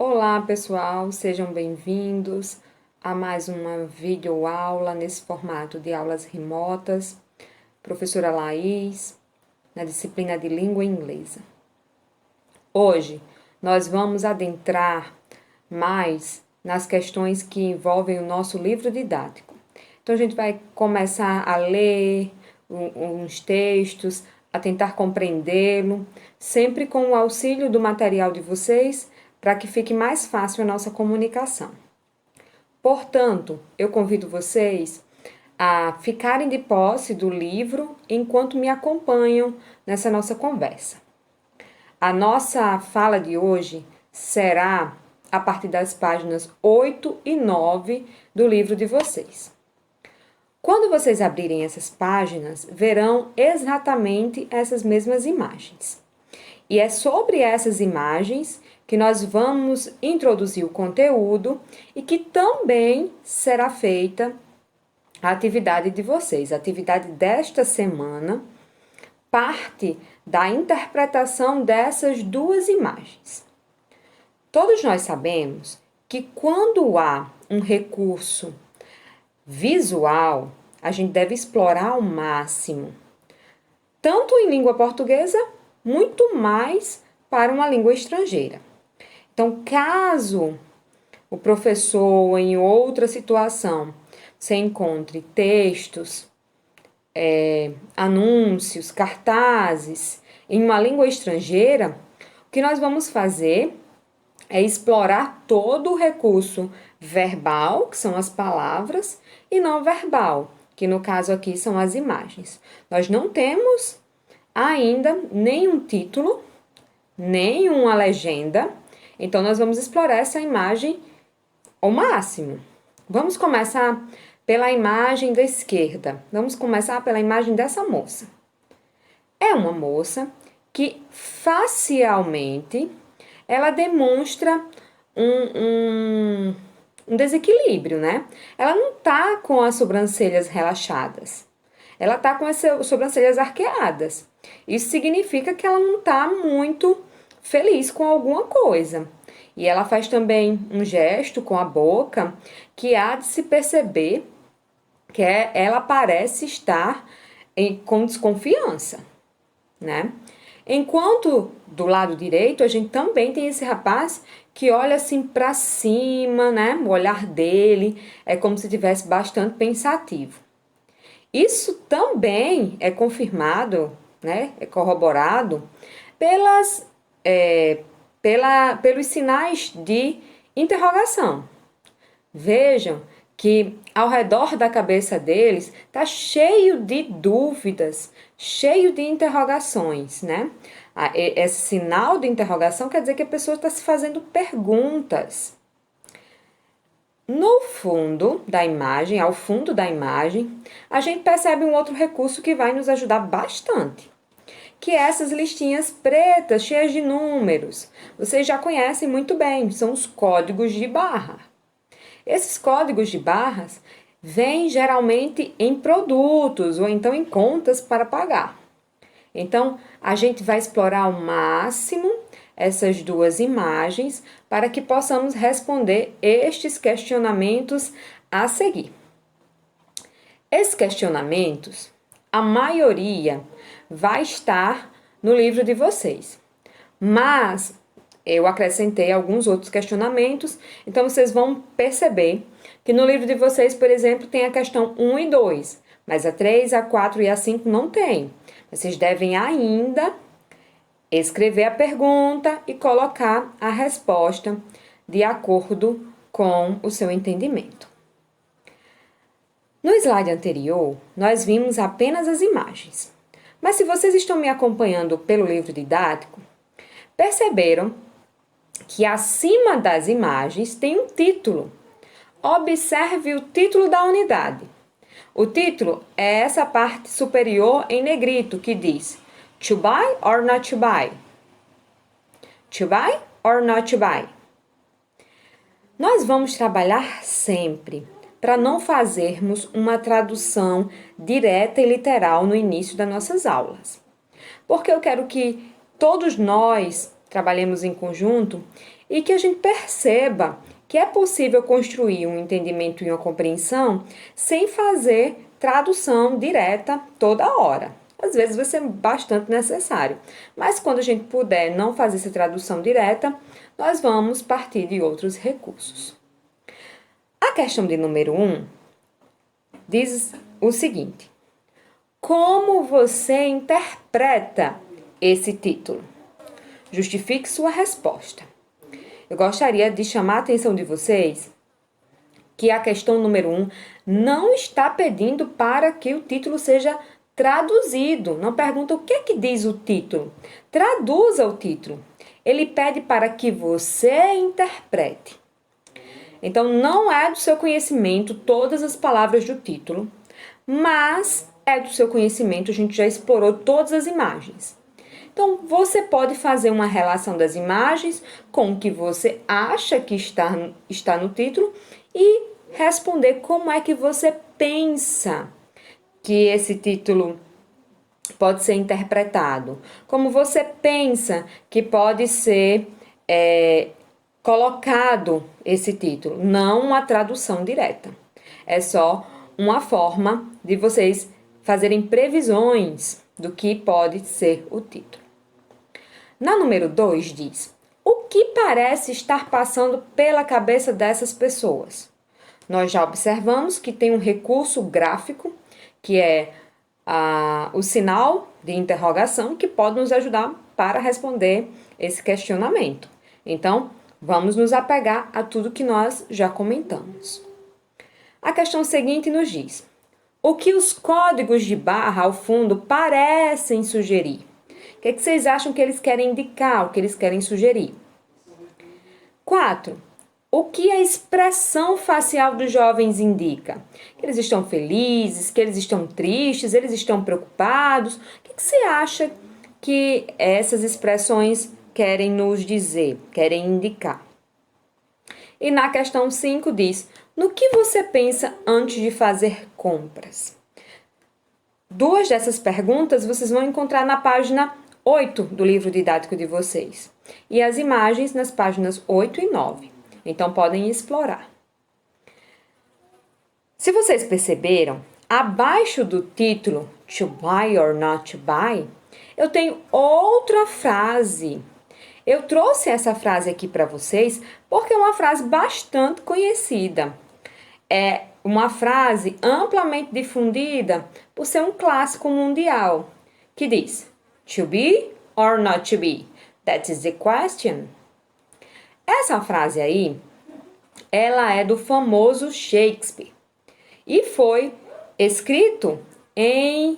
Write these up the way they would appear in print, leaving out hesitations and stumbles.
Olá, pessoal, sejam bem-vindos a mais uma videoaula nesse formato de aulas remotas. Professora Laís, na disciplina de língua inglesa. Hoje, nós vamos adentrar mais nas questões que envolvem o nosso livro didático. Então, a gente vai começar a ler uns textos, a tentar compreendê-lo, sempre com o auxílio do material de vocês, para que fique mais fácil a nossa comunicação. Portanto, eu convido vocês a ficarem de posse do livro enquanto me acompanham nessa nossa conversa. A nossa fala de hoje será a partir das páginas 8 e 9 do livro de vocês. Quando vocês abrirem essas páginas, verão exatamente essas mesmas imagens. E é sobre essas imagens que nós vamos introduzir o conteúdo e que também será feita a atividade de vocês. A atividade desta semana parte da interpretação dessas duas imagens. Todos nós sabemos que quando há um recurso visual, a gente deve explorar ao máximo, tanto em língua portuguesa, muito mais para uma língua estrangeira. Então, caso o professor, em outra situação, se encontre textos, anúncios, cartazes em uma língua estrangeira, o que nós vamos fazer é explorar todo o recurso verbal, que são as palavras, e não verbal, que no caso aqui são as imagens. Nós não temos ainda nenhum título, nenhuma legenda, então nós vamos explorar essa imagem ao máximo. Vamos começar pela imagem da esquerda. Vamos começar pela imagem dessa moça. É uma moça que facialmente ela demonstra um desequilíbrio, né? Ela não tá com as sobrancelhas relaxadas. Ela tá com as sobrancelhas arqueadas. Isso significa que ela não tá muito feliz com alguma coisa. E ela faz também um gesto com a boca que há de se perceber que ela parece estar com desconfiança, né? Enquanto do lado direito a gente também tem esse rapaz que olha assim para cima, né? O olhar dele é como se estivesse bastante pensativo. Isso também é confirmado, né? É corroborado pelos sinais de interrogação. Vejam que ao redor da cabeça deles está cheio de dúvidas, cheio de interrogações, né? Esse sinal de interrogação quer dizer que a pessoa está se fazendo perguntas. No fundo da imagem, ao fundo da imagem, a gente percebe um outro recurso que vai nos ajudar bastante, que é essas listinhas pretas, cheias de números. Vocês já conhecem muito bem, são os códigos de barra. Esses códigos de barras vêm geralmente em produtos ou então em contas para pagar. Então, a gente vai explorar ao máximo essas duas imagens para que possamos responder estes questionamentos a seguir. Esses questionamentos, a maioria vai estar no livro de vocês, mas eu acrescentei alguns outros questionamentos, então vocês vão perceber que no livro de vocês, por exemplo, tem a questão 1 e 2, mas a 3, a 4 e a 5 não tem. Vocês devem ainda escrever a pergunta e colocar a resposta de acordo com o seu entendimento. No slide anterior, nós vimos apenas as imagens, mas se vocês estão me acompanhando pelo livro didático, perceberam que acima das imagens tem um título. Observe o título da unidade. O título é essa parte superior em negrito que diz To buy or not to buy? To buy or not to buy? Nós vamos trabalhar sempre para não fazermos uma tradução direta e literal no início das nossas aulas. Porque eu quero que todos nós trabalhemos em conjunto e que a gente perceba que é possível construir um entendimento e uma compreensão sem fazer tradução direta toda hora. Às vezes vai ser bastante necessário, mas quando a gente puder não fazer essa tradução direta, nós vamos partir de outros recursos. A questão de número 1 diz o seguinte: como você interpreta esse título? Justifique sua resposta. Eu gostaria de chamar a atenção de vocês que a questão número 1 não está pedindo para que o título seja traduzido. Não pergunta o que é que diz o título. Traduza o título. Ele pede para que você interprete. Então, não é do seu conhecimento todas as palavras do título, mas é do seu conhecimento, a gente já explorou todas as imagens. Então, você pode fazer uma relação das imagens com o que você acha que está no título e responder como é que você pensa que esse título pode ser interpretado. Como você pensa que pode ser colocado esse título. Não uma tradução direta. É só uma forma de vocês fazerem previsões do que pode ser o título. Na número 2 diz: o que parece estar passando pela cabeça dessas pessoas? Nós já observamos que tem um recurso gráfico, que é o sinal de interrogação, que pode nos ajudar para responder esse questionamento. Então, vamos nos apegar a tudo que nós já comentamos. A questão seguinte nos diz: o que os códigos de barra ao fundo parecem sugerir? O que é que vocês acham que eles querem indicar, o que eles querem sugerir? 4. O que a expressão facial dos jovens indica? Que eles estão felizes, que eles estão tristes, eles estão preocupados? O que você acha que essas expressões querem nos dizer, querem indicar? E na questão 5 diz: no que você pensa antes de fazer compras? 2 dessas perguntas vocês vão encontrar na página 8 do livro didático de vocês. E as imagens nas páginas 8 e 9. Então, podem explorar. Se vocês perceberam, abaixo do título To Buy or Not to Buy, eu tenho outra frase. Eu trouxe essa frase aqui para vocês porque é uma frase bastante conhecida. É uma frase amplamente difundida por ser um clássico mundial, que diz: To be or not to be? That is the question. Essa frase aí, ela é do famoso Shakespeare e foi escrito em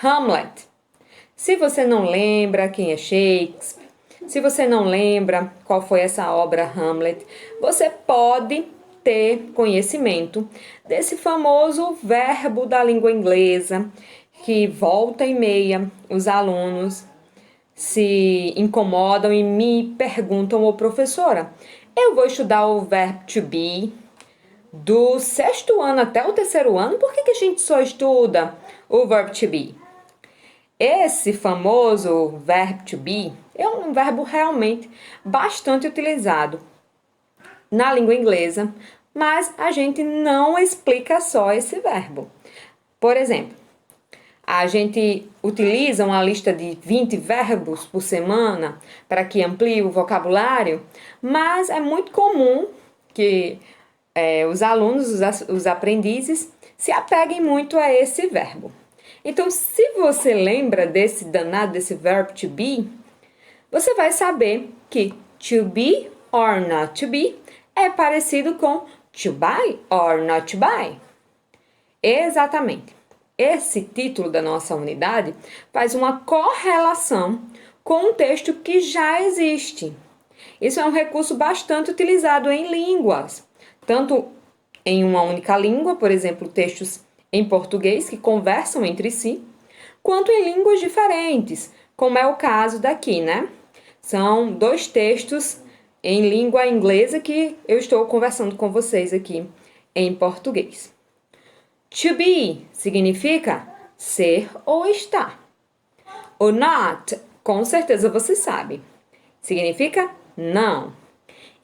Hamlet. Se você não lembra quem é Shakespeare, se você não lembra qual foi essa obra Hamlet, você pode ter conhecimento desse famoso verbo da língua inglesa que volta e meia os alunos se incomodam e me perguntam: ô professora, eu vou estudar o verbo to be do 6º ano até o 3º ano, por que a gente só estuda o verbo to be? Esse famoso verbo to be é um verbo realmente bastante utilizado na língua inglesa, mas a gente não explica só esse verbo. Por exemplo, a gente utiliza uma lista de 20 verbos por semana para que amplie o vocabulário, mas é muito comum que os alunos, os aprendizes, se apeguem muito a esse verbo. Então, se você lembra desse danado, desse verbo to be, você vai saber que to be or not to be é parecido com to buy or not to buy. Exatamente. Esse título da nossa unidade faz uma correlação com um texto que já existe. Isso é um recurso bastante utilizado em línguas, tanto em uma única língua, por exemplo, textos em português que conversam entre si, quanto em línguas diferentes, como é o caso daqui, né? São 2 textos em língua inglesa que eu estou conversando com vocês aqui em português. To be significa ser ou estar. O not, com certeza você sabe, significa não.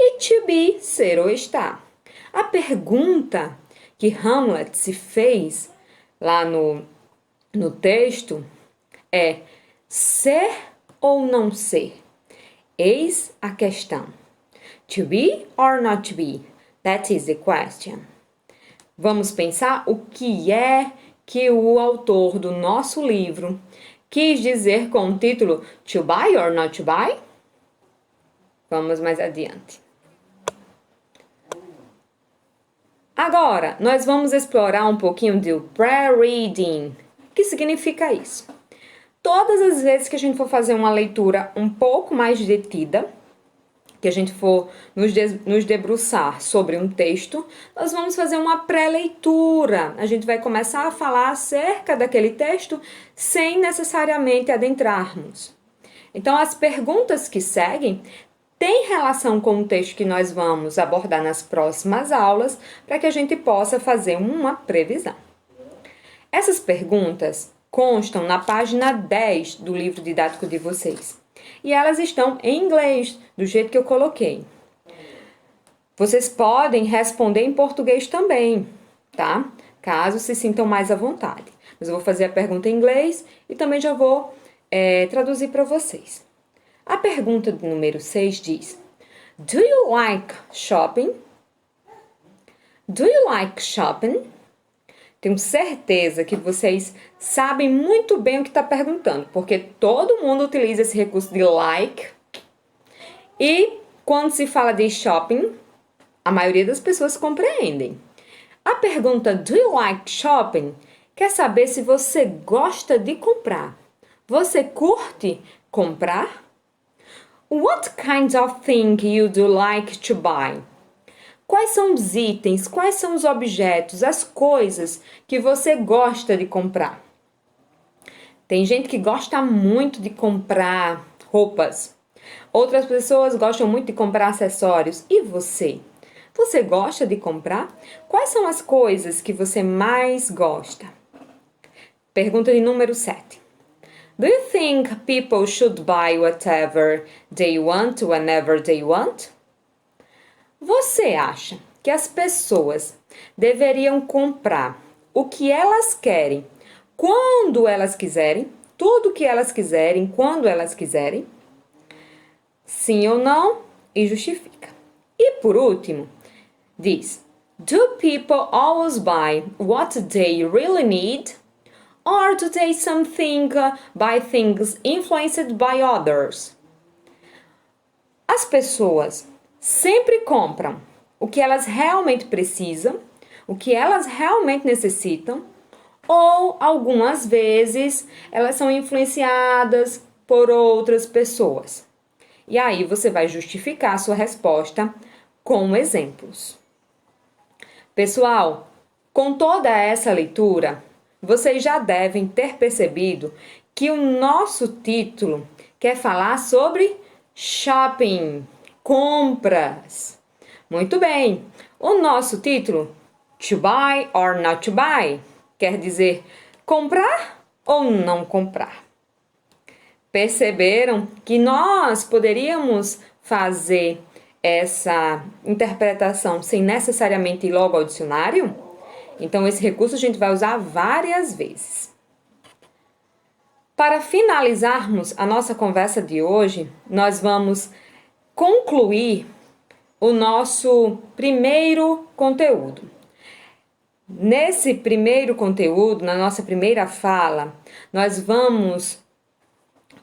e to be, ser ou estar. A pergunta que Hamlet se fez lá no texto é ser ou não ser? Eis a questão. To be or not to be? That is the question. Vamos pensar o que é que o autor do nosso livro quis dizer com o título To buy or not to buy? Vamos mais adiante. Agora, nós vamos explorar um pouquinho do pre-reading. O que significa isso? Todas as vezes que a gente for fazer uma leitura um pouco mais detida, que a gente for nos debruçar sobre um texto, nós vamos fazer uma pré-leitura. A gente vai começar a falar acerca daquele texto sem necessariamente adentrarmos. Então, as perguntas que seguem têm relação com o texto que nós vamos abordar nas próximas aulas, para que a gente possa fazer uma previsão. Essas perguntas constam na página 10 do livro didático de vocês. E elas estão em inglês, do jeito que eu coloquei. Vocês podem responder em português também, tá? Caso se sintam mais à vontade. Mas eu vou fazer a pergunta em inglês e também já vou traduzir para vocês. A pergunta do número 6 diz: Do you like shopping? Do you like shopping? Tenho certeza que vocês sabem muito bem o que está perguntando, porque todo mundo utiliza esse recurso de like. E quando se fala de shopping, a maioria das pessoas compreendem. A pergunta Do you like shopping quer saber se você gosta de comprar. Você curte comprar? What kind of thing you do like to buy? Quais são os itens, quais são os objetos, as coisas que você gosta de comprar? Tem gente que gosta muito de comprar roupas. Outras pessoas gostam muito de comprar acessórios. E você? Você gosta de comprar? Quais são as coisas que você mais gosta? Pergunta de número 7. Do you think people should buy whatever they want whenever they want? Você acha que as pessoas deveriam comprar o que elas querem, quando elas quiserem, tudo o que elas quiserem, quando elas quiserem? Sim ou não? E justifica. E por último, diz: Do people always buy what they really need? Or do they buy things influenced by others? As pessoas sempre compram o que elas realmente precisam, o que elas realmente necessitam, ou algumas vezes elas são influenciadas por outras pessoas. E aí você vai justificar a sua resposta com exemplos. Pessoal, com toda essa leitura, vocês já devem ter percebido que o nosso título quer falar sobre shopping, compras. Muito bem, o nosso título, To buy or not to buy, quer dizer comprar ou não comprar. Perceberam que nós poderíamos fazer essa interpretação sem necessariamente ir logo ao dicionário? Então, esse recurso a gente vai usar várias vezes. Para finalizarmos a nossa conversa de hoje, nós vamos concluir o nosso primeiro conteúdo. Nesse primeiro conteúdo, na nossa primeira fala, nós vamos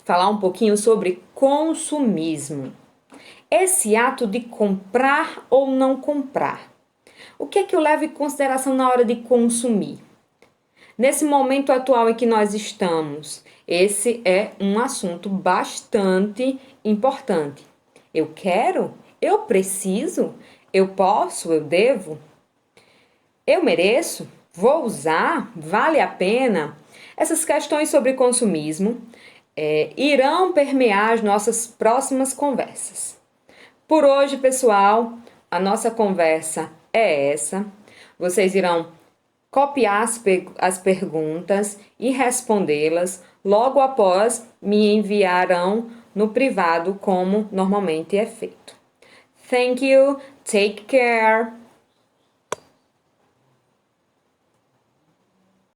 falar um pouquinho sobre consumismo. Esse ato de comprar ou não comprar. O que é que eu levo em consideração na hora de consumir? Nesse momento atual em que nós estamos, esse é um assunto bastante importante. Eu quero? Eu preciso? Eu posso? Eu devo? Eu mereço? Vou usar? Vale a pena? Essas questões sobre consumismo irão permear as nossas próximas conversas. Por hoje, pessoal, a nossa conversa é essa. Vocês irão copiar as perguntas e respondê-las. Logo após, me enviarão no privado, como normalmente é feito. Thank you, take care.